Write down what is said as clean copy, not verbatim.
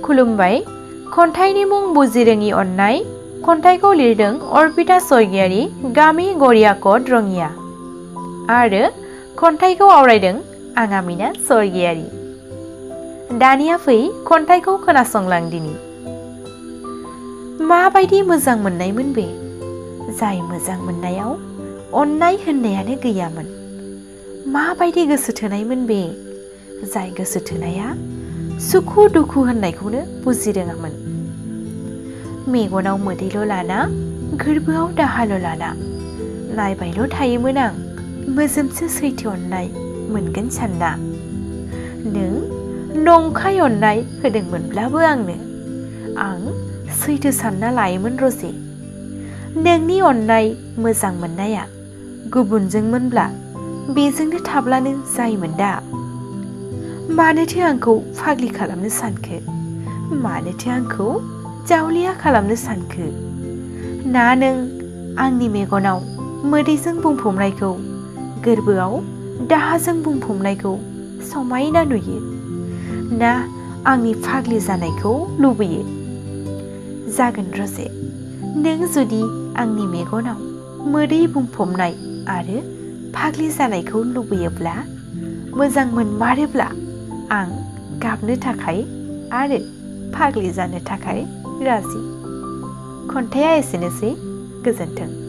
खुलुमबाय। खन्थाइनि मुं बुजिरोङि अननाय। खन्थाइखौ लिरदों अर्पिता स्वरगियारि, गामि गरियाकट रङिया। आरो खन्थाइखौ आवरायदों आं आमिना स्वरगियारि। दानिया फै खन्थाइखौ खोनासंलांदिनि। माबायदि मोजां मोननायमोन बे, जाय मोजां मोननायाव अननाय होननायानो गैयामोन। माबायदि गोसो थोनायमोन बे, जाय गोसो थोनाया सुखु दुखु होननायखौनो बुजिरोङामोन। मेगनाव मोदैल' लाना, गोरबोआव दाहाल' लाना, नायबायल' थायोमोन आं मोजोमसो सैथो अननाय मोनगोन सानना। नों नंखाय अननाय होदोंमोनब्लाबो आंनो, आं सैथो सानना लायोमोन रजे। नोंनि अननाय मोजां मोननाया गुबुनजोंमोनब्ला बेजोंनो थाब्लानो जायोमोन दा। मानोथो आंखौ फाग्लि खालामनो सानखो, मानोथो आंखौ जावलिया खालामनो सानखो? ना नों आंनि मेगनाव मोदैजों बुंफबनायखौ, गोरबोआव दाहाजों बुंफबनायखौ समायना नुयो, ना आंनि फाग्लि जानायखौ लुबैयो? जागोन रजे, नों जुदि आंनि मेगनाव मोदै बुंफबनाय आरो फाग्लि जानायखौ लुबैयोब्ला, मोजां मोनमारोब्ला आं गाबनो थाखाय आरो फाग्लि जानो थाखाय राजि। खन्थाइया एसेनोसै। गोजोन्थों।